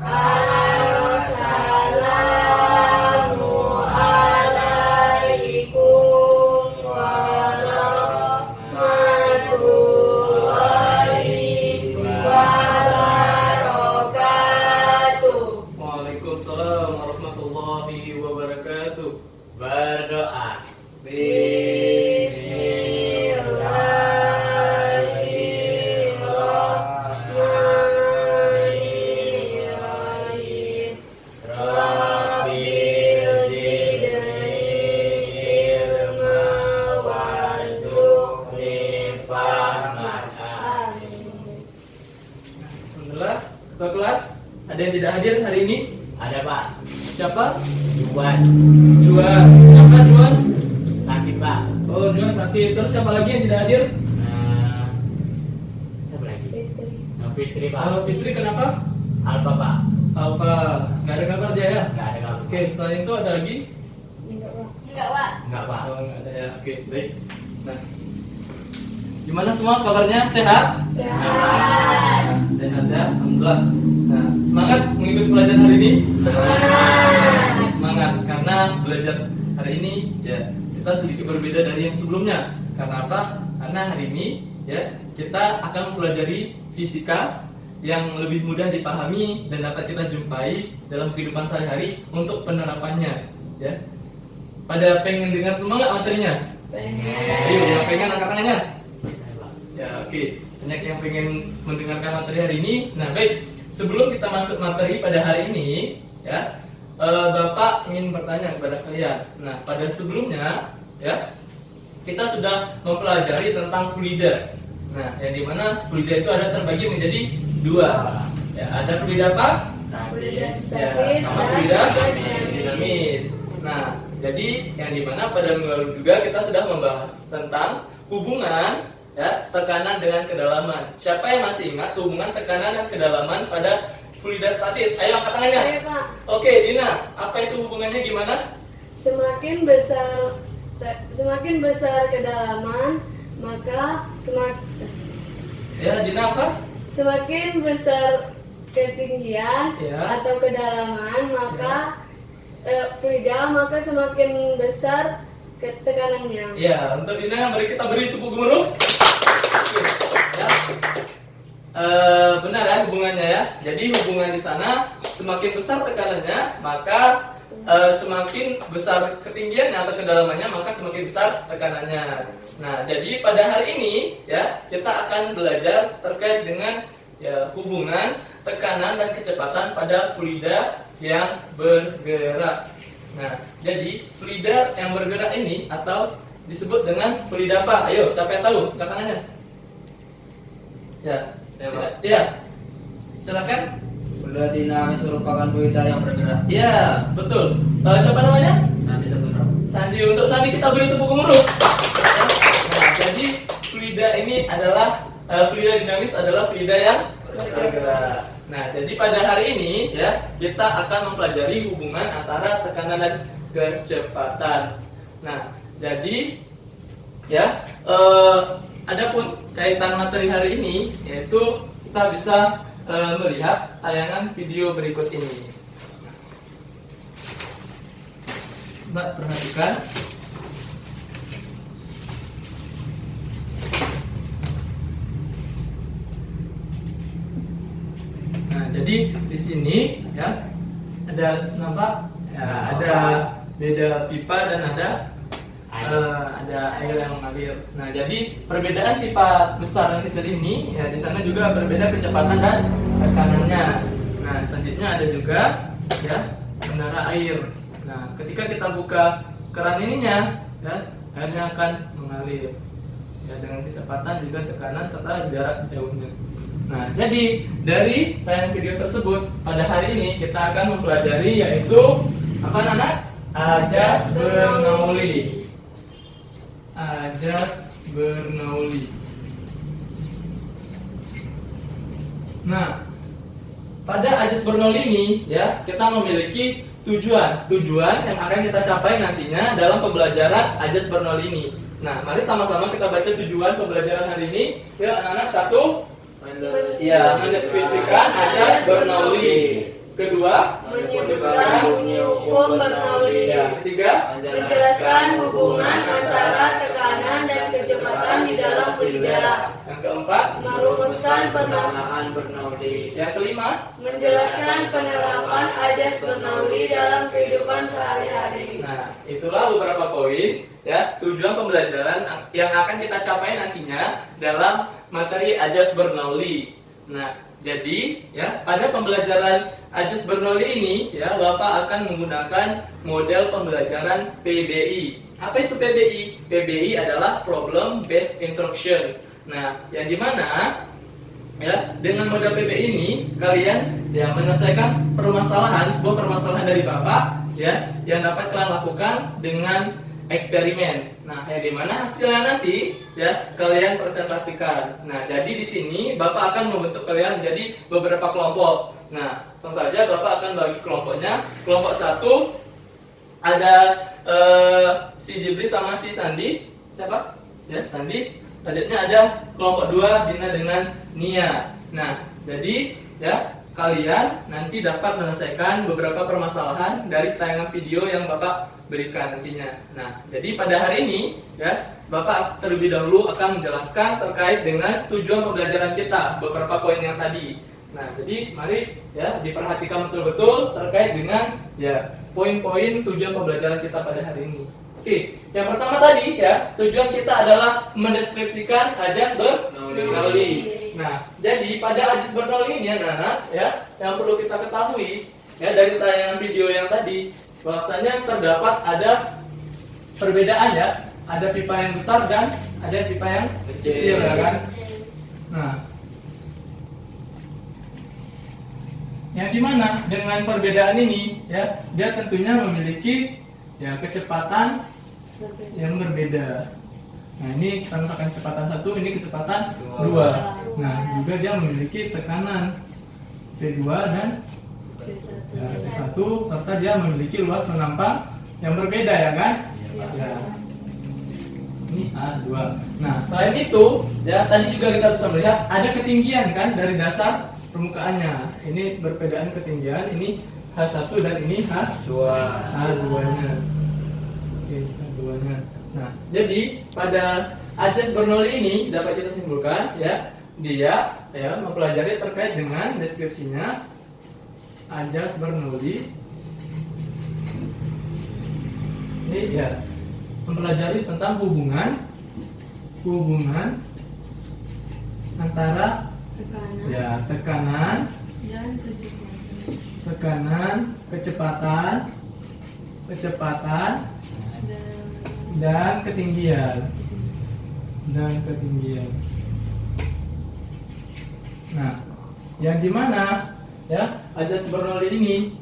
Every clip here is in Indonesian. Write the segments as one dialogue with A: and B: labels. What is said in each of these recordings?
A: Assalamualaikum warahmatullahi wabarakatuh.
B: Waalaikumsalam warahmatullahi wabarakatuh. Berdoa.
A: Bismillahirrahmanirrahim. Rabbil zidni ilma warzuqni fahman. Amin.
B: Alhamdulillah, ketua kelas ada yang tidak hadir hari ini?
C: Ada Pak,
B: Siapa?
C: Juan,
B: Juan. Siapa Juan?
C: sakit Pak.
B: Oh, Juan sakit. Terus siapa lagi yang tidak hadir?
C: Siapa lagi?
A: Fitri.
C: Fitri Pak.
B: Oh, Fitri kenapa?
C: Alfa Pak.
B: Alfa. Nggak ada kabar dia ya?
C: Nggak ada kabar.
B: Oke, selain itu ada lagi?
A: Enggak, Pak.
C: Nggak Pak.
B: Oh, nggak ada ya. Oke, baik. Nah, gimana semua kabarnya? Sehat?
A: Sehat.
B: Nah, sehat ya, alhamdulillah. Nah, semangat mengikuti pelajaran hari ini. Semangat karena belajar hari ini ya kita sedikit berbeda dari yang sebelumnya. Karena apa? Karena hari ini ya kita akan mempelajari fisika yang lebih mudah dipahami dan dapat kita jumpai dalam kehidupan sehari-hari untuk penerapannya. Ya. Pada pengen dengar semua nggak materinya? Ayo, yang pengen angkat tangannya. Ya, oke. Banyak yang pengen mendengarkan materi hari ini. Nah, baik. Sebelum kita masuk materi pada hari ini, ya, Bapak ingin bertanya kepada kalian. Nah, pada sebelumnya, ya, kita sudah mempelajari tentang fluida. Nah, yang dimana fluida itu ada terbagi menjadi dua. Ya, ada fluida apa?
A: Fluida
B: Ya,
A: statis
B: sama
A: dan
B: fluida
A: dinamis.
B: dinamis. Nah, jadi yang dimana pada minggu lalu juga kita sudah membahas tentang hubungan ya tekanan dengan kedalaman. Siapa yang masih ingat hubungan tekanan dan kedalaman pada fluida statis? Ayo angkat tangannya.
A: Saya, Pak.
B: Oke, Dina, apa itu hubungannya gimana?
A: Semakin besar kedalaman, maka
B: Ya, Dina apa?
A: semakin besar ketinggian
B: Ya.
A: atau kedalaman, maka fluida maka semakin besar tekanannya.
B: Ya, untuk Dina kita beri tepuk gemuruh. Oke, ya. Benar ya hubungannya ya. Jadi hubungan di sana semakin besar tekanannya, maka semakin besar ketinggiannya atau kedalamannya, maka semakin besar tekanannya. Nah, jadi pada hari ini ya kita akan belajar terkait dengan ya hubungan tekanan dan kecepatan pada fluida yang bergerak. Nah, jadi fluida yang bergerak ini atau disebut dengan fluida apa? Ayo, siapa yang tahu? Angkat tangannya. Ya, ya. Silakan.
D: Fluida dinamis merupakan fluida yang bergerak.
B: Ya, betul. Siapa namanya?
D: Sandi Saputra.
B: Sandi. Untuk Sandi kita beri tepuk gemuruh. Ya. Nah, jadi fluida ini adalah fluida dinamis adalah fluida yang bergerak. Nah, jadi pada hari ini ya kita akan mempelajari hubungan antara tekanan dan kecepatan. Nah, jadi ya adapun kaitan materi hari ini yaitu kita bisa melihat tayangan video berikut ini. Mbak perhatikan. Nah, jadi di sini ya ada nampak ya, ada beda pipa dan ada air yang mengalir. Nah, jadi perbedaan pipa besar dan kecil ini ya di sana juga berbeda kecepatan dan tekanannya. Nah, selanjutnya ada juga ya menara air. Nah, ketika kita buka keran ininya ya airnya akan mengalir ya dengan kecepatan juga tekanan serta jarak jauhnya. Nah, jadi dari tayangan video tersebut pada hari ini kita akan mempelajari yaitu apa anak? Ajas Bernoulli. Ajas Bernoulli. Nah, pada Ajas Bernoulli ini ya kita memiliki tujuan yang akan kita capai nantinya dalam pembelajaran Ajas Bernoulli ini. Nah, mari sama-sama kita baca tujuan pembelajaran hari ini. Yuk anak-anak, satu. Ya, mendeskripsikan Ajas Bernoulli. Kedua,
A: Menyebutkan bunyi hukum Bernoulli.
B: ya. Ketiga,
A: Menjelaskan hubungan antara tekanan dan kecepatan di dalam fluida.
B: yang keempat,
A: Merumuskan
D: Penamaan Bernoulli.
B: yang kelima.
A: menjelaskan penerapan ajas Bernoulli dalam kehidupan sehari-hari.
B: Nah, itulah beberapa poin ya tujuan pembelajaran yang akan kita capai nantinya dalam materi ajas Bernoulli. Nah, jadi ya pada pembelajaran ajas Bernoulli ini ya Bapak akan menggunakan model pembelajaran PBI. Apa itu PBI? PBI adalah Problem Based Instruction. Nah, yang dimana ya dengan model PBI ini kalian ya menyelesaikan sebuah permasalahan dari Bapak ya yang dapat kalian lakukan dengan eksperimen. Nah, yang dimana hasilnya nanti ya kalian presentasikan. Nah, jadi di sini Bapak akan membentuk kalian menjadi beberapa kelompok. Nah, langsung saja Bapak akan bagi kelompoknya. Kelompok 1 ada si Jibli sama si Sandi. Siapa? Ya, Sandi. Selanjutnya ada kelompok 2 Dina dengan Nia. Nah, jadi ya kalian nanti dapat menyelesaikan beberapa permasalahan dari tayangan video yang Bapak berikan nantinya. Nah, jadi pada hari ini ya Bapak terlebih dahulu akan menjelaskan terkait dengan tujuan pembelajaran kita, beberapa poin yang tadi. Nah, jadi mari ya diperhatikan betul-betul terkait dengan ya poin-poin tujuan pembelajaran kita pada hari ini. Oke, yang pertama tadi ya tujuan kita adalah mendeskripsikan ajas Bernoulli. Nah, jadi pada ajas Bernoulli ini anak-anak ya yang perlu kita ketahui ya dari tayangan video yang tadi bahwasanya terdapat ada perbedaan ya, ada pipa yang besar dan ada pipa yang kecil ya kan. Nah, yang dimana dengan perbedaan ini ya dia tentunya memiliki ya kecepatan yang berbeda. Nah, ini kita misalkan kecepatan 1, ini kecepatan 2. Nah, juga dia memiliki tekanan P2 dan ya, P1 serta dia memiliki luas menampang yang berbeda ya kan? Ya. Ini A2. Nah, selain itu ya tadi juga kita bisa melihat ada ketinggian kan dari dasar permukaannya. Ini perbedaan ketinggian, ini H1 dan ini H2-nya. Oke, H2-nya. Nah, jadi pada ajas Bernoulli ini dapat kita simpulkan ya, dia ya mempelajari terkait dengan deskripsinya ajas Bernoulli. Ini ya mempelajari tentang hubungan antara tekanan, kecepatan dan ketinggian. Nah, yang dimana ya ajas Bernoulli ini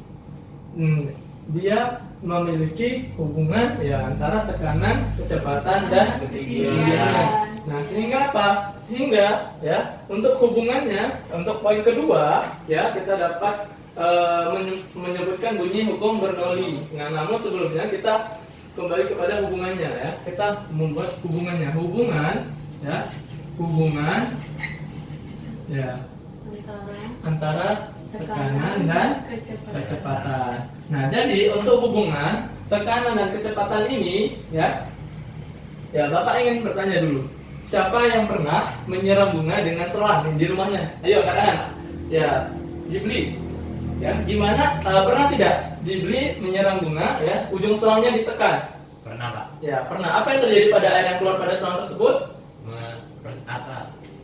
B: dia memiliki hubungan ya antara tekanan, kecepatan dan ketinggian. Nah, sehingga apa? Sehingga ya untuk hubungannya, untuk poin kedua ya kita dapat menyebutkan bunyi hukum Bernoulli. Nah, namun sebelumnya kita kembali kepada hubungannya ya. Kita membuat hubungannya. Hubungan ya antara tekanan dan kecepatan. Nah, jadi untuk hubungan tekanan dan kecepatan ini ya Bapak ingin bertanya dulu. Siapa yang pernah menyiram bunga dengan selang di rumahnya? Ayo katakan. Ya, Jibli. Ya, gimana? Pernah tidak Jibli menyiram bunga ya, ujung selangnya ditekan?
C: Pernah, Pak.
B: Ya, pernah. Apa yang terjadi pada air yang keluar pada selang tersebut?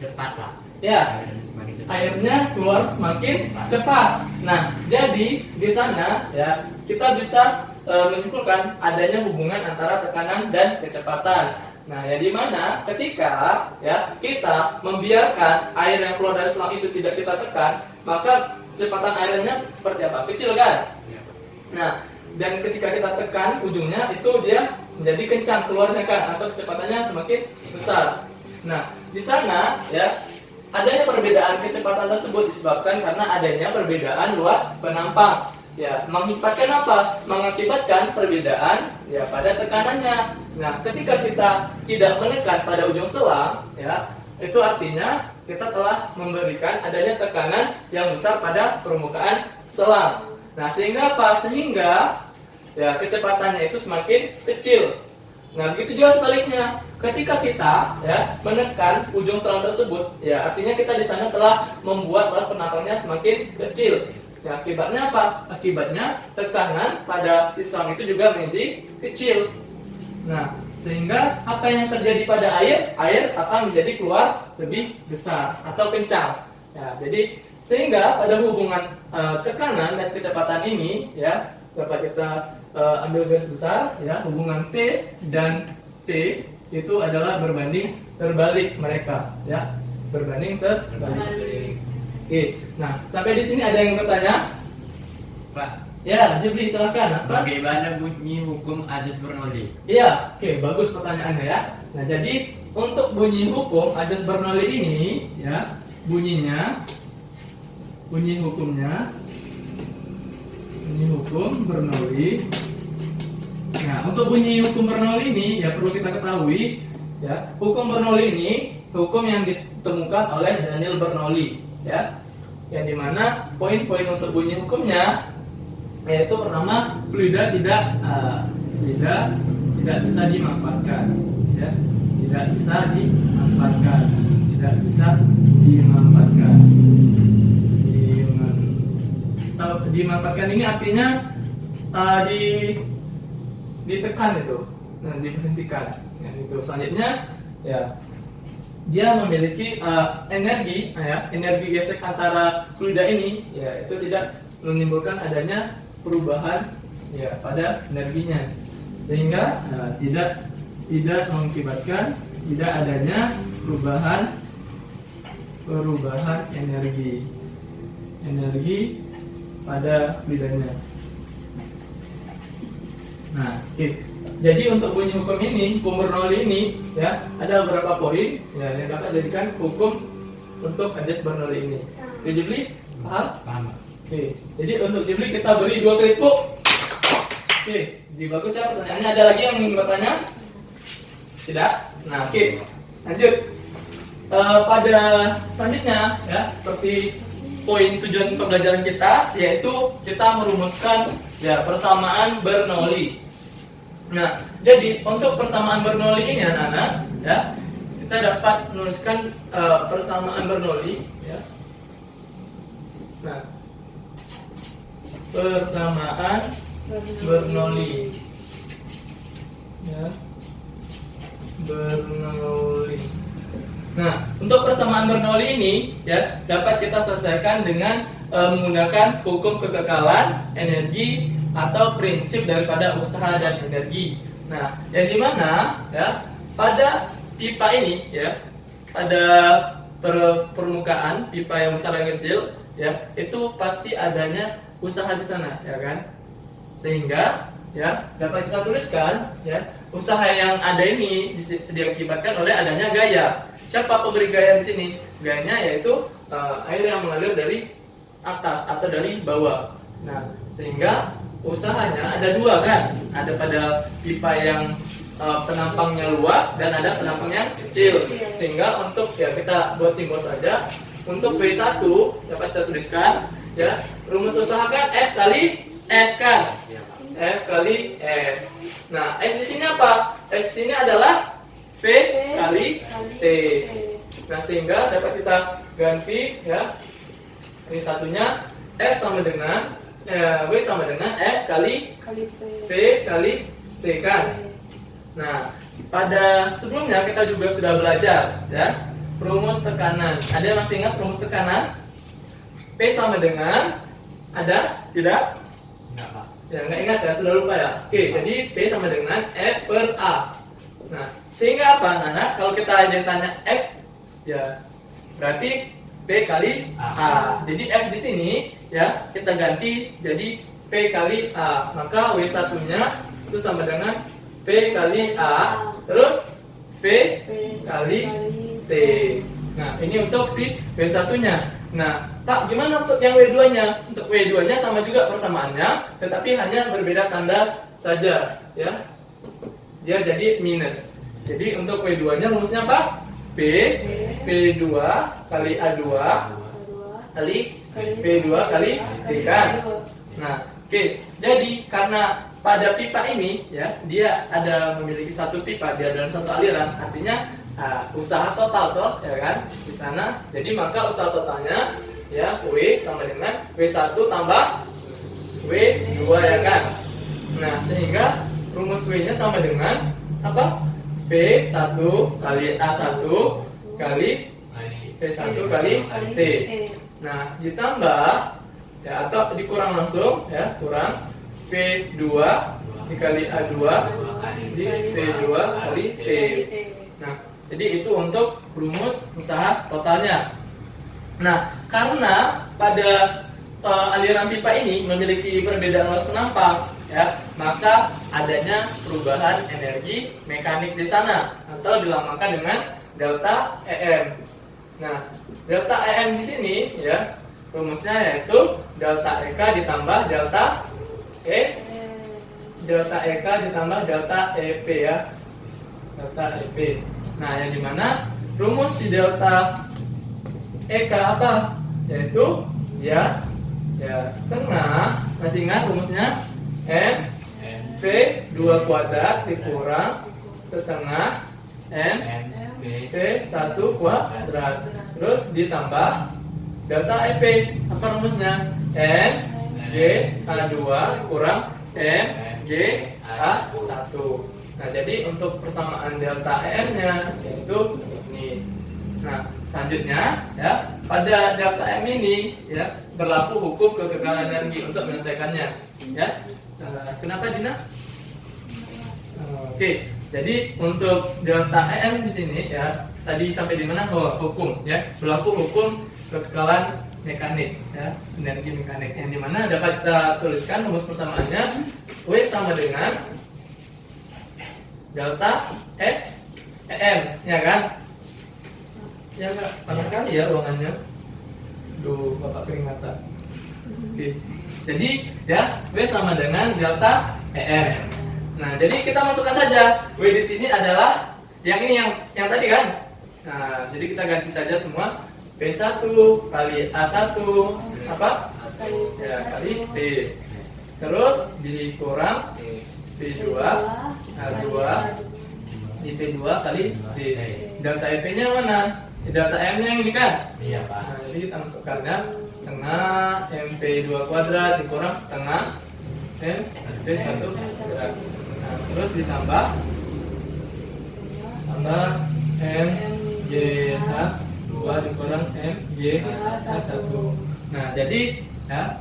C: Cepat, Pak.
B: Ya,
C: Semakin cepat.
B: airnya keluar semakin cepat. Nah, jadi di sana ya kita bisa menyimpulkan adanya hubungan antara tekanan dan kecepatan. Nah, yang dimana ketika ya kita membiarkan air yang keluar dari selang itu tidak kita tekan, maka kecepatan airnya seperti apa? Kecil kan?
C: Iya, Pak.
B: Nah, dan ketika kita tekan ujungnya itu dia menjadi kencang keluarnya kan, atau kecepatannya semakin besar. Nah, di sana ya adanya perbedaan kecepatan tersebut disebabkan karena adanya perbedaan luas penampang. Ya, mengakibatkan apa? Mengakibatkan perbedaan ya pada tekanannya. Nah, ketika kita tidak menekan pada ujung selang, ya, itu artinya kita telah memberikan adanya tekanan yang besar pada permukaan selang. Nah, sehingga apa? Sehingga ya kecepatannya itu semakin kecil. Nah, begitu juga sebaliknya. Ketika kita ya menekan ujung selang tersebut, ya artinya kita di sana telah membuat luas penapangnya semakin kecil. Ya, akibatnya apa? Akibatnya tekanan pada si selang itu juga menjadi kecil. Nah, sehingga apa yang terjadi pada air? Air akan menjadi keluar lebih besar atau kencang. Ya, jadi sehingga pada hubungan tekanan dan kecepatan ini ya dapat kita ambil garis besar ya, hubungan T dan T itu adalah berbanding terbalik mereka ya, berbanding terbalik. Oke, nah sampai di sini ada yang bertanya?
C: Pak,
B: Ya, Jibli silakan. Apa?
C: bagaimana bunyi hukum Ajus Bernoulli?
B: Iya, oke, bagus pertanyaannya ya. Nah, jadi untuk bunyi hukum Ajus Bernoulli ini ya, bunyi hukum Bernoulli. Nah, untuk bunyi hukum Bernoulli ini ya perlu kita ketahui ya, hukum Bernoulli ini hukum yang ditemukan oleh Daniel Bernoulli ya. Yang dimana poin-poin untuk bunyi hukumnya yaitu pertama, fluida tidak bisa dimanfaatkan ya, dimanfaatkan ini artinya ditekan itu, diberhentikan ya, itu selanjutnya ya, dia memiliki energi gesek antara fluida ini ya, itu tidak menimbulkan adanya perubahan ya pada energinya, sehingga tidak mengakibatkan tidak adanya perubahan energi pada fluidanya. Nah, oke. Jadi untuk bunyi hukum ini, hukum Bernoulli ini ya, ada beberapa poin ya yang dapat dijadikan hukum untuk Ajus Bernoulli ini. Oke, Jibli, paham?
C: Paham.
B: Oke, jadi untuk Jibli kita beri 2 kali tepuk. Oke, jadi bagus ya pertanyaannya. Ada lagi yang ingin bertanya? Tidak? Nah, oke, lanjut. Pada selanjutnya ya, seperti poin tujuan pembelajaran kita, yaitu kita merumuskan ya persamaan Bernoulli. Nah, jadi untuk persamaan Bernoulli ini anak-anak ya, kita dapat menuliskan persamaan Bernoulli ya. Nah, persamaan Bernoulli ya, Bernoulli. Nah, untuk persamaan Bernoulli ini ya dapat kita selesaikan dengan menggunakan hukum kekekalan energi atau prinsip daripada usaha dan energi. Nah, yang dimana ya pada pipa ini ya, pada permukaan pipa yang besar dan kecil ya, itu pasti adanya usaha di sana ya kan, sehingga ya dapat kita tuliskan ya, usaha yang ada ini diakibatkan oleh adanya gaya. Siapa pemberi gaya di sini? Gayanya yaitu air yang mengalir dari atas atau dari bawah. Nah, sehingga usahanya ada 2 kan? Ada pada pipa yang penampangnya luas dan ada penampang yang kecil. Sehingga untuk ya kita buat simbol saja. Untuk W1 dapat kita tuliskan ya, rumus usaha kan F kali S kan? F kali S. Nah, S di sini apa? S di sini adalah P kali T. Nah, sehingga dapat kita ganti ya, ini satunya F sama dengan W sama dengan F kali P kali T kan. Nah, pada sebelumnya kita juga sudah belajar ya rumus tekanan. Ada yang masih ingat rumus tekanan? P sama dengan, ada? Tidak?
C: Enggak, Pak.
B: Ya, nggak ingat ya, sudah lupa ya. Oke, jadi P sama dengan F per A. Nah, sehingga apa, Nana? Kalau kita tanya F, ya berarti P kali A. Jadi F di sini ya kita ganti jadi P kali A. Maka W1-nya itu sama dengan P kali A. Terus P kali T. Nah, ini untuk si W1-nya. Nah, tak gimana untuk yang W2-nya? Untuk W2-nya sama juga persamaannya, tetapi hanya berbeda tanda saja ya. Dia jadi minus. Jadi untuk W2-nya rumusnya apa? P2 kali A2 kali P2 kali T kan. Nah, oke. Jadi karena pada pipa ini ya, dia ada memiliki satu pipa, dia dalam satu aliran, artinya usaha total toh ya kan di sana. Jadi maka usaha totalnya ya W sama dengan W1 tambah W2 ya kan. Nah, sehingga rumus W-nya sama dengan apa? P1 kali A1 kali P1 kali T. Nah, ditambah ya atau dikurang langsung ya, kurang P2 dikali A2 di P2 kali T. Nah, jadi itu untuk rumus usaha totalnya. Nah, karena pada aliran pipa ini memiliki perbedaan luas penampang ya, maka adanya perubahan energi mekanik di sana atau dilambangkan dengan delta EM. Nah, delta EM di sini ya rumusnya yaitu delta EK ditambah delta E, delta EK ditambah delta EP ya, delta EP. Nah, yang dimana rumus di delta EK apa? Yaitu ya setengah, masih ingat rumusnya? M P2 kuadrat dikurang setengah M P1 kuadrat, terus ditambah delta EP. Apa rumusnya? N G A2 kurang N G A1. Nah, jadi untuk persamaan delta EM nya yaitu ini. Nah, selanjutnya ya, pada delta M ini ya berlaku hukum kekekalan energi untuk menyelesaikannya ya. Kenapa Dina? Oke, jadi untuk delta EM di sini ya, tadi sampai di mana? Oh, hukum ya, berlaku hukum kekekalan mekanik ya, energi mekanik, yang dimana dapat kita tuliskan rumus persamaannya W sama dengan delta EM ya kan? Ya enggak, panas sekali ya ruangannya. Duh, Bapak keringatan. Oke. Jadi ya W sama dengan delta EM. Nah, jadi kita masukkan saja W di sini adalah yang ini yang tadi kan. Nah, jadi kita ganti saja semua. P1 kali A1 apa? Ya, kali P. Terus dikurang P2 A2 di P2 kali P. Delta EP-nya mana? Delta M-nya yang ini kan?
C: Iya, Pak.
B: Nah, jadi kita masukkannya setengah MP2 kuadrat dikurang setengah MP1 kuadrat. Nah, terus ditambah MGH2 dikurang MGH1. Nah, jadi ya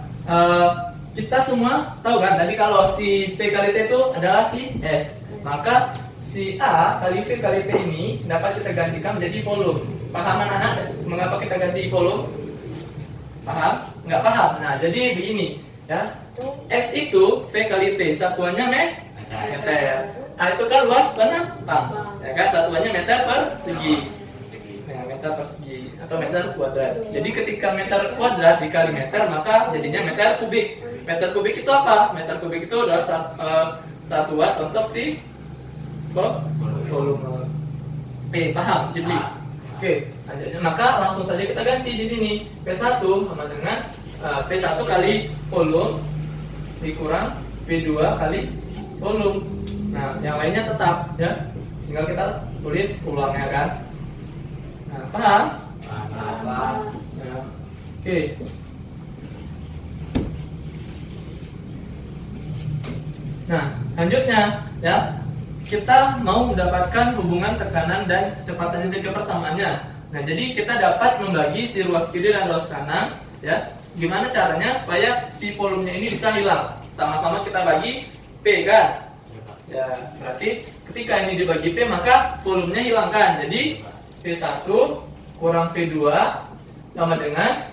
B: kita semua tahu kan tadi kalau si P kali T itu adalah si S, maka si A kali V kali T ini dapat kita gantikan menjadi volume. Paham anak-anak mengapa kita ganti volume? Paham? Nggak paham? Nah, jadi begini ya, S itu V kali T, satuannya meter. A itu kan luas penampang ya kan, satuannya meter persegi. Nah, meter persegi atau meter kuadrat. Jadi ketika meter kuadrat dikali meter, maka jadinya meter kubik. Meter kubik itu apa? Meter kubik itu adalah satuan untuk si volume. Paham? Jadi oke, maka langsung saja kita ganti di sini. P1 sama dengan P1 kali volume dikurang P2 kali volume. Nah, yang lainnya tetap ya. Tinggal kita tulis ulangnya kan. Nah, paham?
D: Paham.
B: Ya. Oke. Nah, selanjutnya ya, kita mau mendapatkan hubungan tekanan dan kecepatan titik persamaannya. Nah, jadi kita dapat membagi si ruas kiri dan ruas kanan ya. Gimana caranya supaya si volumenya ini bisa hilang? Sama-sama kita bagi P kan? Ya, berarti ketika ini dibagi P maka volumenya hilang kan? Jadi P1 kurang P2 sama dengan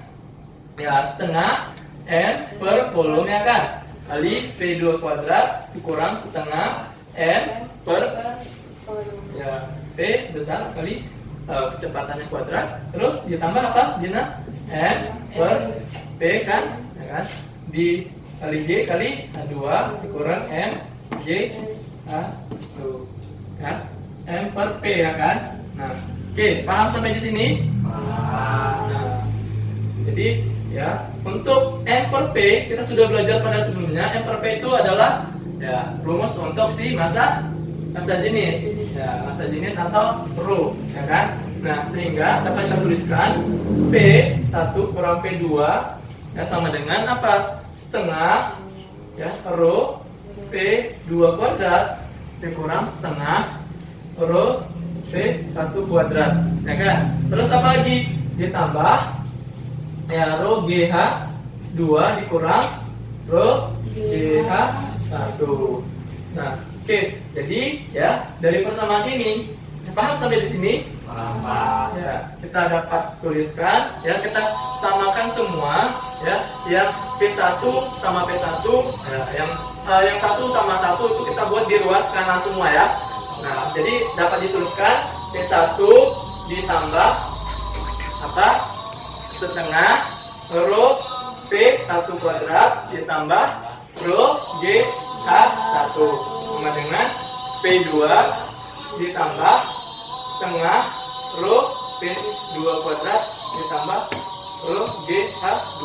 B: ya setengah N per volume ya kan? Kali V2 kuadrat dikurang setengah N per ya P besar kali kecepatannya kuadrat, terus ditambah apa Dina? N per P kan, ya kan? Di kali G kali A2 dikurang M G A2 kan? M per P ya kan? Nah, Oke, paham sampai di sini? Nah, jadi ya untuk M per P kita sudah belajar pada sebelumnya. M per P itu adalah ya rumus untuk si massa jenis, ya massa jenis atau rho, ya kan? Nah, sehingga dapat kita tuliskan P1 kurang P2 ya sama dengan apa? Setengah ya rho P2 kuadrat dikurang setengah rho P1 kuadrat, ya kan? Terus apa lagi? Ditambah ya rho GH2 dikurang rho GH1. Nah, oke. Jadi ya dari persamaan ini paham sampai di sini?
D: Paham.
B: Ya, kita dapat tuliskan ya, kita samakan semua ya, yang P1 sama P1 ya, yang 1 sama 1 itu kita buat di ruas kanan semua ya. Nah, jadi dapat dituliskan P1 ditambah apa? Setengah rho P1 kuadrat ditambah rho GH1 sama dengan P2 ditambah setengah rho P2 kuadrat ditambah rho GH2.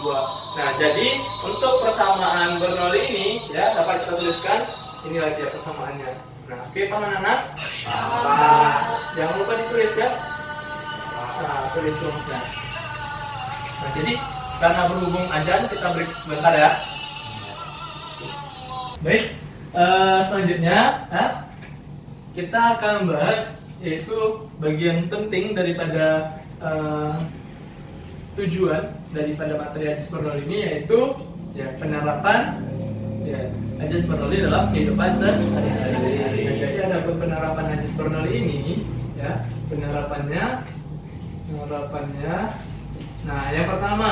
B: Nah, jadi untuk persamaan Bernoulli ini ya dapat kita tuliskan ini lagi ya persamaannya. Nah, oke paham anak-anak? Jangan lupa ditulis ya. Nah, tulis rumusnya. Nah, jadi karena berhubung ajan kita break sebentar ya. Baik, selanjutnya kita akan membahas yaitu bagian penting daripada tujuan daripada materi Ajas Bernoulli ini, yaitu ya penerapan ya Ajas Bernoulli dalam kehidupan sehari-hari. Nah, jadi ada penerapan Ajas Bernoulli ini ya penerapannya. Nah, yang pertama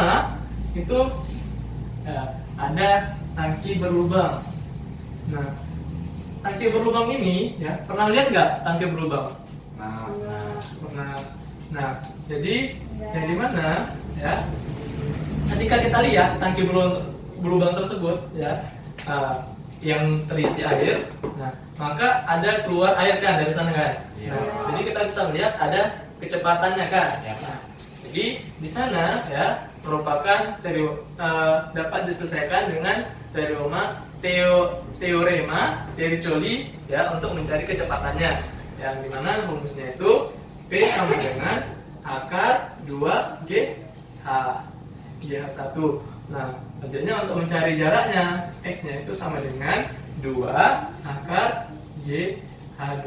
B: itu ya, ada tangki berlubang. Nah, tangki berlubang ini ya pernah lihat nggak tangki berlubang? Pernah. Nah, jadi yang dimana ya ketika kita lihat tangki berlubang tersebut ya yang terisi air, nah maka ada keluar air kan dari sana kan. Nah, jadi kita bisa melihat ada kecepatannya kan. Nah, jadi di sana ya merupakan dapat diselesaikan dengan teorema Vericoli ya untuk mencari kecepatannya, yang dimana rumusnya itu P sama dengan akar 2GH GH1. Nah, selanjutnya untuk mencari jaraknya, X-nya itu sama dengan 2 akar GH2.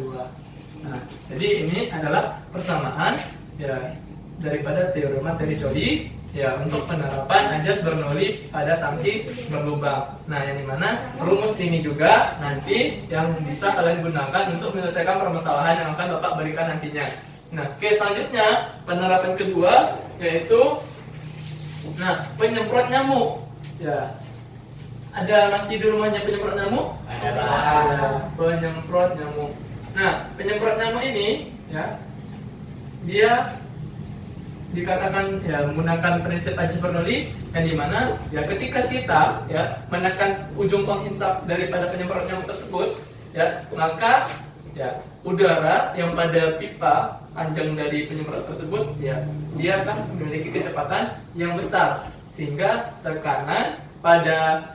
B: Nah, jadi ini adalah persamaan ya daripada teorema Vericoli ya untuk penerapan Ajas Bernoulli pada tangki berlubang. Nah, yang dimana rumus ini juga nanti yang bisa kalian gunakan untuk menyelesaikan permasalahan yang akan Bapak berikan nantinya. Nah, oke, selanjutnya penerapan kedua yaitu penyemprot nyamuk. Ya. Ada masih di rumahnya penyemprot nyamuk? Ada. Penyemprot nyamuk. Nah, penyemprot nyamuk ini ya dia dikatakan ya menggunakan prinsip Ajas Bernoulli, yang dimana ya ketika kita ya menekan ujung penginsap daripada penyemprot nyamuk tersebut ya, maka ya udara yang pada pipa panjang dari penyemprot tersebut ya dia akan memiliki kecepatan yang besar, sehingga tekanan pada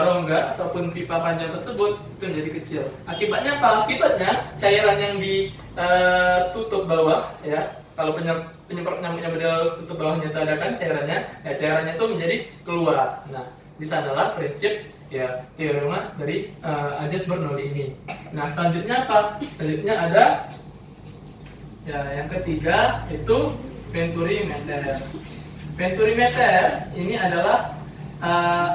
B: rongga ataupun pipa panjang tersebut itu menjadi kecil. Akibatnya apa? Akibatnya cairan yang ditutup bawah ya, kalau penyemprot nyamuknya model tutup bawahnya itu ada kan cairannya, ya cairannya itu menjadi keluar. Nah, di sanalah prinsip ya teorema dari Ajas Bernoulli ini. Nah, selanjutnya apa? Selanjutnya ada ya yang ketiga itu venturimeter. Venturimeter ini adalah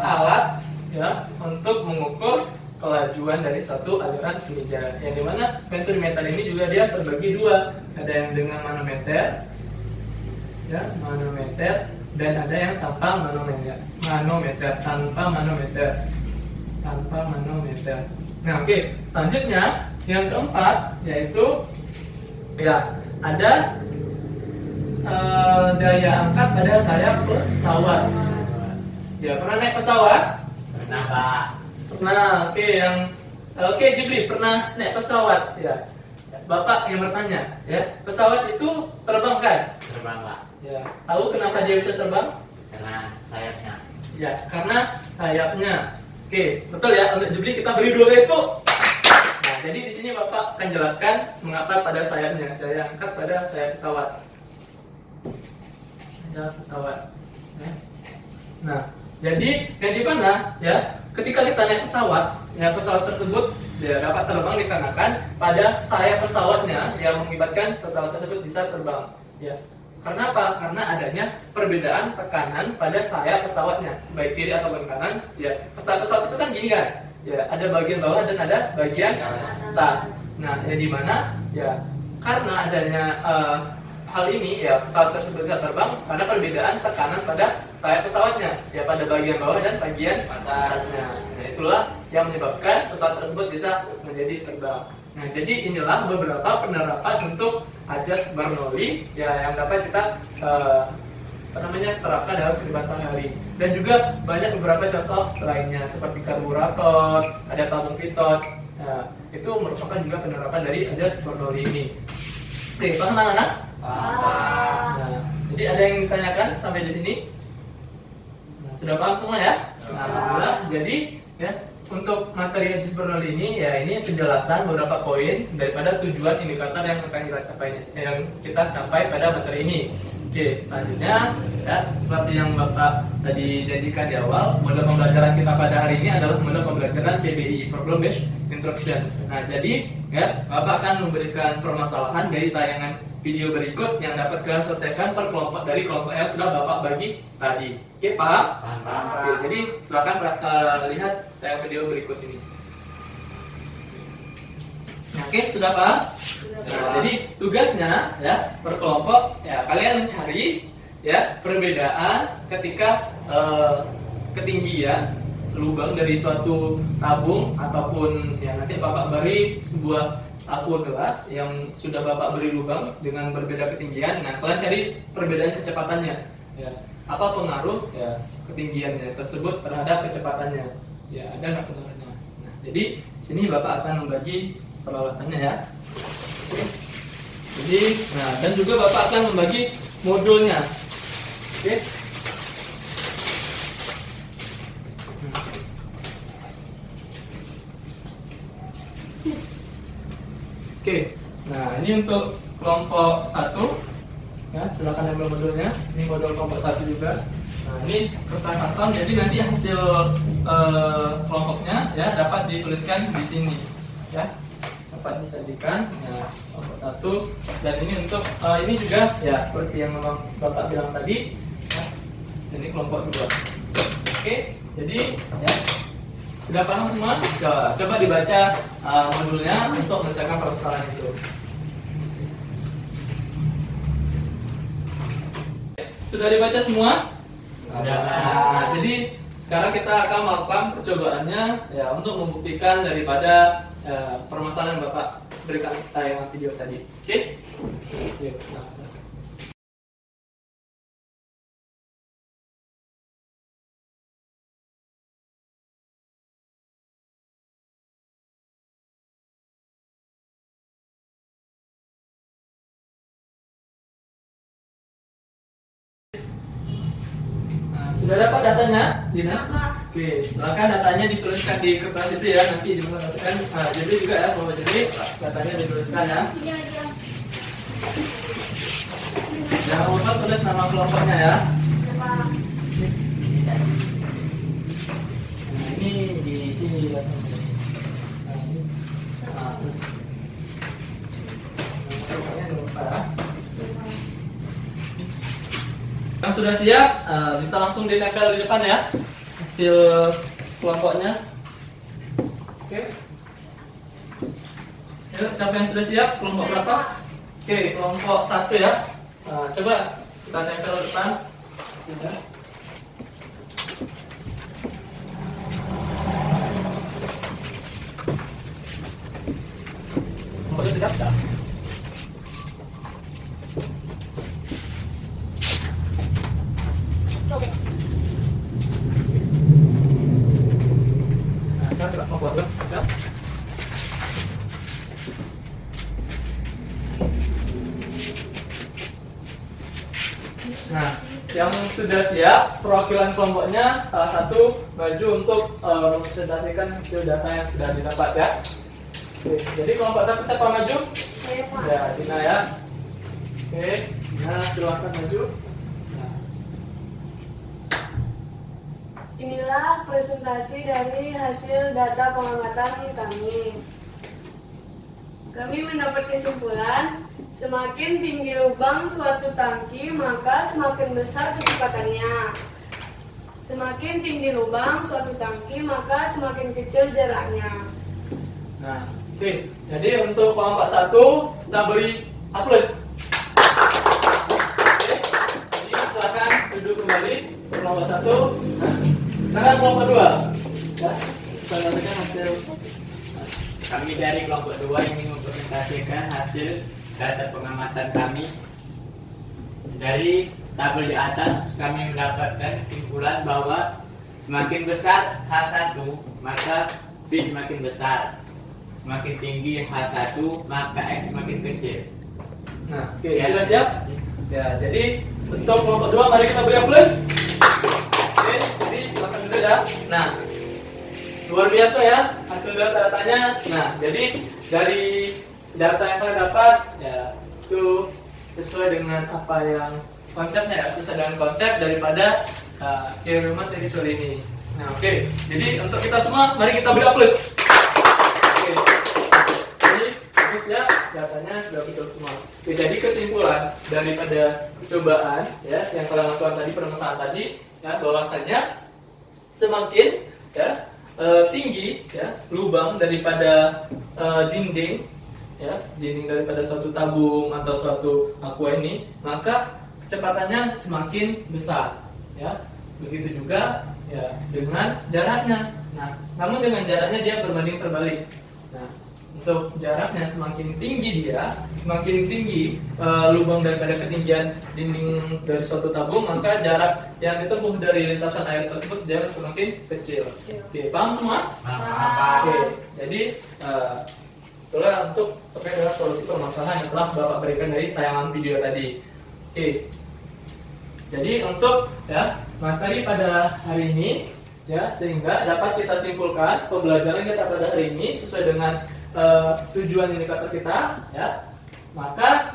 B: alat ya untuk mengukur kelajuan dari suatu aliran fluida, yang dimana venturimeter ini juga dia terbagi dua, ada yang dengan manometer ya manometer, dan ada yang tanpa manometer tanpa manometer. Nah, oke, selanjutnya yang keempat yaitu ya ada daya angkat pada sayap pesawat. Ya, pernah naik pesawat?
C: Pernah, Pak.
B: Pernah. Oke, Jibli pernah naik pesawat ya. Bapak yang bertanya, ya. Pesawat itu terbang kan?
C: Terbang, Pak.
B: Ya. Tahu kenapa dia bisa terbang?
C: Karena sayapnya.
B: Ya, karena sayapnya. Oke, betul ya. Untuk Jubli kita beri 2 kali tepuk. Nah, jadi di sini Bapak akan jelaskan mengapa pada sayapnya. Saya angkat pada sayap pesawat. Sayap pesawat. Ya. Nah, jadi yang di mana ya? Ketika kita naik pesawat, ya pesawat tersebut ya, dapat terbang dikarenakan pada sayap pesawatnya yang mengakibatkan pesawat tersebut bisa terbang. Ya. Karena apa? Karena adanya perbedaan tekanan pada sayap pesawatnya, baik kiri atau kanan. Ya, pesawat-pesawat itu kan gini kan? Ya, ada bagian bawah dan ada bagian atas. Nah, yang di mana? Ya, karena adanya hal ini ya pesawat tersebut bisa terbang karena perbedaan tekanan pada sayap pesawatnya, ya pada bagian bawah dan bagian atasnya. Nah, itulah yang menyebabkan pesawat tersebut bisa menjadi terbang. Nah, jadi inilah beberapa penerapan untuk Ajas Bernoulli ya yang dapat kita terapkan dalam kehidupan sehari-hari. Dan juga banyak beberapa contoh lainnya seperti karburator, ada tabung pitot. Nah, itu merupakan juga penerapan dari Ajas Bernoulli ini. Oke, paham anak-anak? Nah, jadi ada yang ditanyakan sampai di sini? Nah, sudah paham semua ya? Nah, alhamdulillah. Jadi ya untuk materi Ajas Bernoulli ini ya ini penjelasan beberapa poin daripada tujuan indikator yang akan kita capai pada materi ini. Oke, selanjutnya ya seperti yang Bapak tadi janjikan di awal, model pembelajaran kita pada hari ini adalah model pembelajaran PBI (Problem Based Instruction). Nah, jadi ya Bapak akan memberikan permasalahan dari tayangan video berikut yang dapat kalian selesaikan per kelompok dari kelompok yang sudah Bapak bagi tadi. Oke, paham?
C: Paham.
B: Oke, jadi silakan lihat tayangan video berikut ini. Nah, oke, sudah paham? Nah, jadi tugasnya ya per kelompok ya kalian mencari ya perbedaan ketika ketinggian lubang dari suatu tabung ataupun ya nanti Bapak beri sebuah aqua gelas yang sudah Bapak beri lubang dengan berbeda ketinggian. Nah, kalian cari perbedaan kecepatannya. Ya, apa pengaruh ya ketinggiannya tersebut terhadap kecepatannya? Ya, ada nggak pengaruhnya? Nah, jadi sini Bapak akan membagi peralatannya ya. Oke. Jadi, nah dan juga Bapak akan membagi modulnya. Oke. Oke. Nah, ini untuk kelompok 1. Ya, silakan ambil modulnya. Ini modul kelompok 1 juga. Nah, ini kertas atom. Jadi nanti hasil kelompoknya ya dapat dituliskan di sini. Ya. Dapat disajikan. Nah, kelompok 1 dan ini untuk ini juga ya seperti yang Bapak bilang tadi. Ya. Ini kelompok 2. Oke. Jadi ya sudah paham semua? Coba dibaca modulnya untuk menyelesaikan permasalahan itu. Sudah dibaca semua?
C: Sudah.
B: Nah, jadi sekarang kita akan melakukan percobaannya ya untuk membuktikan daripada permasalahan yang Bapak berikan tayangan video tadi. Oke? Yuk, nah, silakan. Sudah dapat datanya, Dina? Oke, silakan datanya dituliskan di kertas itu ya, nanti dimasukkan. Nah, jadi juga ya, bahwa jadi datanya dituliskan ya. Jangan lupa tulis nama kelompoknya ya. Nah, ini di sini datanya. Nah, ini. Nah, kelompoknya jangan lupa ya. Yang sudah siap bisa langsung ditempel di depan ya hasil kelompoknya. Oke. Yuk, siapa yang sudah siap? Kelompok berapa? Oke, kelompok 1 ya. Coba kita tempel di depan. Sudah. Kelompoknya siap dah. sudah siap, perwakilan kelompoknya salah satu maju untuk mempresentasikan hasil data yang sudah didapat ya. Oke, jadi kelompok satu siapa maju?
A: Saya Pak.
B: Ya, Dina ya. Oke, Dina silakan maju. Nah,
A: Inilah presentasi dari hasil data pengamatan kami. Kami mendapat kesimpulan, semakin tinggi lubang suatu tangki, maka semakin besar kecepatannya. Semakin tinggi lubang suatu tangki, maka semakin kecil jaraknya.
B: nah, oke. Jadi untuk kelompok satu kita beri A+. Oke, jadi silakan duduk kembali kelompok satu. Nah, sekarang kelompok dua. Ya, kita lihatkan hasil.
C: Kami dari kelompok 2 ingin mempresentasikan hasil data pengamatan kami. Dari tabel di atas kami mendapatkan kesimpulan bahwa semakin besar H1 maka V semakin besar. Semakin tinggi H1 maka X semakin kecil.
B: Nah, oke, sudah siap? Ya, jadi untuk kelompok 2 mari kita beri A+. Oke, jadi silakan dulu ya. Nah, luar biasa ya hasil data-datanya. Nah, jadi dari data yang kalian dapat ya itu sesuai dengan apa yang konsepnya ya, sesuai dengan konsep daripada Human Territory ini. Nah, oke. Jadi untuk kita semua mari kita beri A+. Oke. Jadi bagus ya, datanya sudah betul semua. Oke, jadi kesimpulan daripada percobaan ya yang kalian lakukan tadi, permasalahan tadi ya, bahwasanya semakin ya tinggi ya lubang daripada dinding ya, dinding daripada suatu tabung atau suatu aqua ini, maka kecepatannya semakin besar ya. Begitu juga ya dengan jaraknya. Nah, namun dengan jaraknya dia berbanding terbalik. Nah, untuk jaraknya semakin tinggi dia, semakin tinggi lubang daripada ketinggian dinding dari suatu tabung, maka jarak yang ditempuh dari lintasan air tersebut dia semakin kecil. Oke, paham semua? Oke, jadi itulah untuk terkait dengan solusi permasalahan yang telah Bapak berikan dari tayangan video tadi. Oke, jadi untuk ya materi pada hari ini ya, sehingga dapat kita simpulkan pembelajaran kita pada hari ini sesuai dengan tujuan indikator kita ya. Maka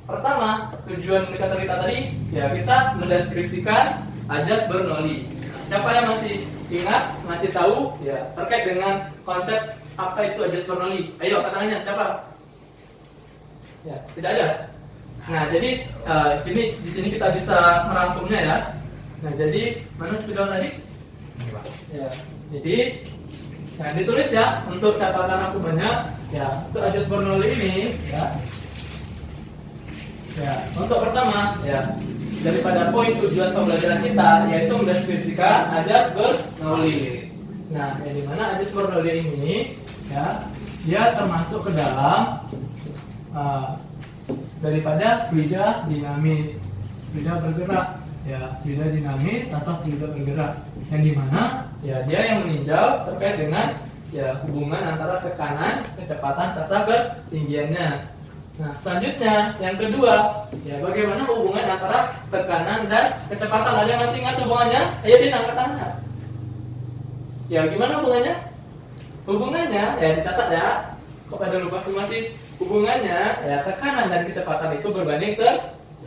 B: pertama, tujuan indikator kita tadi ya kita mendeskripsikan ajas Bernoulli. Nah, siapa yang masih ingat, masih tahu ya terkait dengan konsep apa itu ajas Bernoulli? Ayo katanya siapa? Ya, tidak ada. Nah, jadi ini di sini kita bisa merangkumnya ya. Nah, jadi mana spidol tadi? Ya, jadi nah ditulis ya untuk catatan rangkumannya ya. Untuk ajas Bernoulli ini ya. Ya, untuk pertama ya daripada poin tujuan pembelajaran kita yaitu mendeskripsikan ajas Bernoulli. Nah, yang dimana ajas Bernoulli ini ya dia termasuk ke dalam daripada fluida dinamis, fluida bergerak ya, fluida dinamis atau fluida bergerak, yang dimana ya dia yang meninjau terkait dengan ya hubungan antara tekanan, kecepatan serta ketinggiannya. Nah, selanjutnya yang kedua ya bagaimana hubungan antara tekanan dan kecepatan. Ada yang masih ingat hubungannya? Ayo Din, angkat tangan. Ya, gimana hubungannya? Hubungannya ya dicatat ya. Kok pada lupa semua sih? Hubungannya ya tekanan dan kecepatan itu berbanding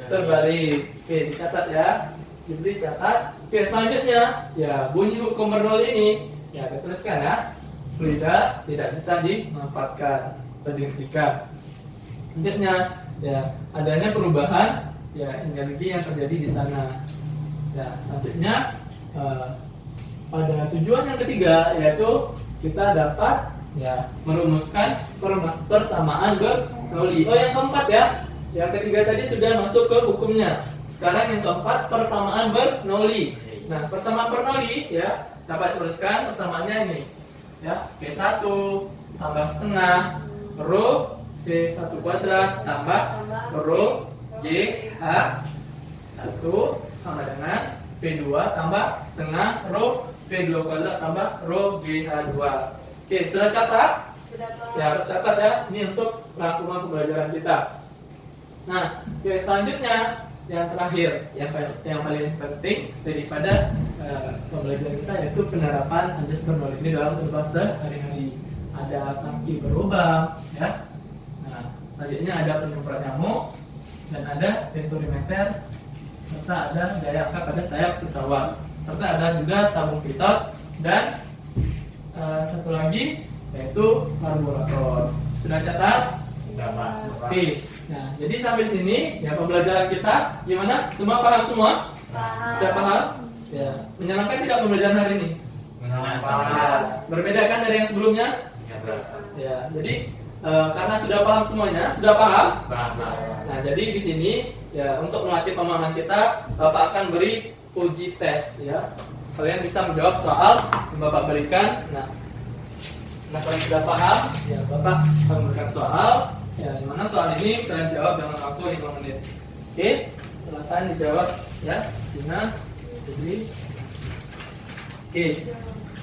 B: terbalik. Oke, dicatat ya. Jadi dicatat. Oke, selanjutnya ya bunyi hukum Bernoulli ini ya dituliskan ya. Fluida tidak bisa dimanfaatkan atau dihentikan. Selanjutnya ya adanya perubahan ya energi yang terjadi di sana. Ya, selanjutnya pada tujuan yang ketiga yaitu kita dapat ya merumuskan persamaan Bernoulli. Oh, yang keempat ya. Yang ketiga tadi sudah masuk ke hukumnya. Sekarang yang keempat persamaan Bernoulli. Nah, persamaan Bernoulli ya dapat tuliskan persamaannya ini. Ya, V1 tambah setengah rho V1 kuadrat tambah rho GH1 sama dengan V2 tambah setengah rho V2 kuadrat tambah rho GH2. Oke, sudah catat?
A: Sudah, Pak.
B: Ya, harus catat ya. Ini untuk rangkuman pembelajaran kita. Nah, oke, selanjutnya yang terakhir, yang paling penting daripada pembelajaran kita, yaitu penerapan azas bernaudi ini dalam kehidupan sehari-hari. Ada tangki berlubang, ya. Nah, selanjutnya ada penyemprot nyamuk, dan ada venturimeter, serta ada daya angkat pada sayap pesawat, serta ada juga tabung pitot, dan satu lagi yaitu karburator. Sudah catat?
C: Sudah, Pak.
B: Oke. Nah, jadi sampai di sini ya pembelajaran kita gimana? Semua paham semua? Sudah paham? Ya. Menyenangkan tidak pembelajaran hari ini? Ya. Berbeda kan dari yang sebelumnya? Ya. Jadi karena sudah paham semuanya, sudah paham? Nah, jadi di sini ya untuk melatih pemahaman kita, Bapak akan beri uji tes ya. Kalian bisa menjawab soal yang Bapak berikan. Nah, kalian sudah paham, ya Bapak akan memberikan soal. Ya, di mana soal ini kalian jawab dalam waktu 5 menit. Oke, silakan dijawab ya, Dina. Jadi, oke,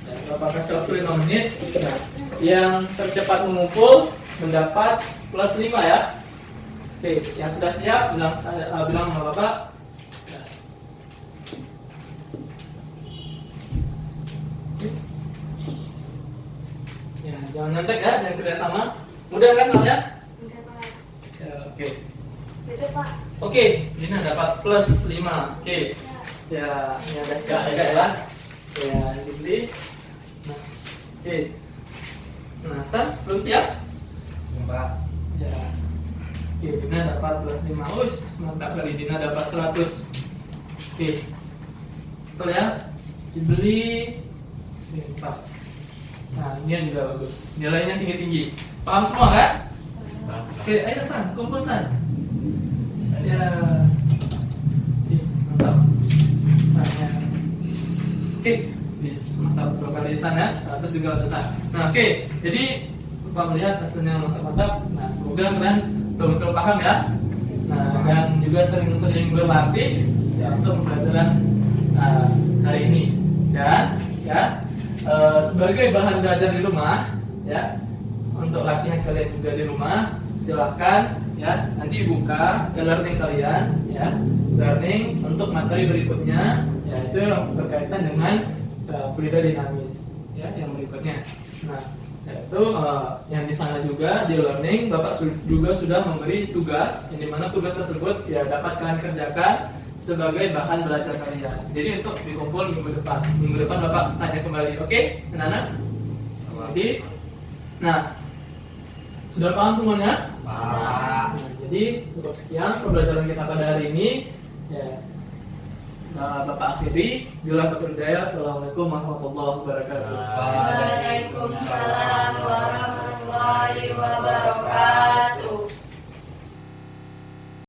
B: ya, Bapak kasih waktu 5 menit. Nah, yang tercepat mengumpul mendapat plus 5 ya. Oke, yang sudah siap bilang sama Bapak. Ya, jangan nyantek ya, dan kerjasama. Mudah kan kalian? Ya, oke.
A: Besok Pak.
B: Oke, Dina dapat plus 5. Oke. Ya, ini ada siap ya. Ya, jadi. Nah, oke. Nah, San, belum siap? Ya. Oke, Dina dapat plus 5. Ush, mantap kali, Dina dapat 100. Oke. Betul ya? Dibeli 4. Nah, ini yang juga bagus. Nilainya tinggi-tinggi. Paham semua kan? Oke, ayo San, kumpul San. Ya. Oke, mantap. Sannya. Oke, bis mantap 2 kali San ya. 100 juga untuk San. Nah, oke. Jadi Bapak melihat hasilnya mantap-mantap. Nah, semoga kalian betul-betul paham ya. Nah, dan juga sering-sering berlatih ya untuk pembelajaran hari ini. Dan ya sebagai bahan belajar di rumah ya, untuk latihan kalian juga di rumah, silahkan ya nanti buka e-learning kalian ya, learning untuk materi berikutnya ya, itu yang berkaitan dengan fluida dinamis ya, yang berikutnya. Nah, yaitu yang di sana juga di learning Bapak juga sudah memberi tugas, yang dimana tugas tersebut ya dapat kalian kerjakan sebagai bahan belajar kalian. Jadi untuk dikumpul minggu depan Bapak tanya kembali, oke, anak-anak? Jadi, nah, sudah paham semuanya? Nah, jadi cukup sekian pembelajaran kita pada hari ini. Ya, Bapak akhiri. Bila terperdaya, assalamualaikum warahmatullahi wabarakatuh.
A: Waalaikumsalam.